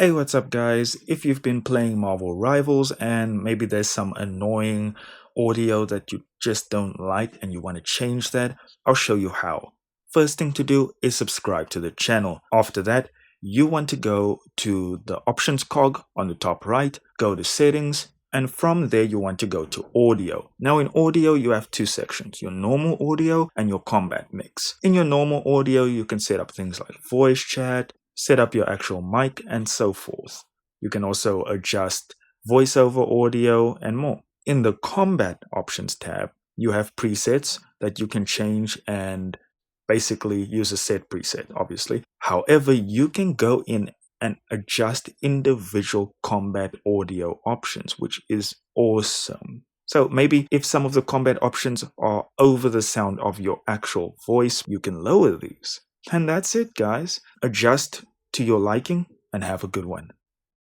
Hey, what's up, guys? If you've been playing Marvel Rivals and maybe there's some annoying audio that you just don't like and you want to change that, I'll show you how. First thing to do is subscribe to the channel. After that, you want to go to the options cog on the top right, go to settings, and from there you want to go to audio. Now in audio you have two sections, your normal audio and your combat mix. In your normal audio you can set up things like voice chat, set up your actual mic, and so forth. You can also adjust voiceover audio and more. In the combat options tab, you have presets that you can change and basically use a set preset, obviously. However, you can go in and adjust individual combat audio options, which is awesome. So maybe if some of the combat options are over the sound of your actual voice, you can lower these. And that's it, guys. Adjust to your liking and have a good one.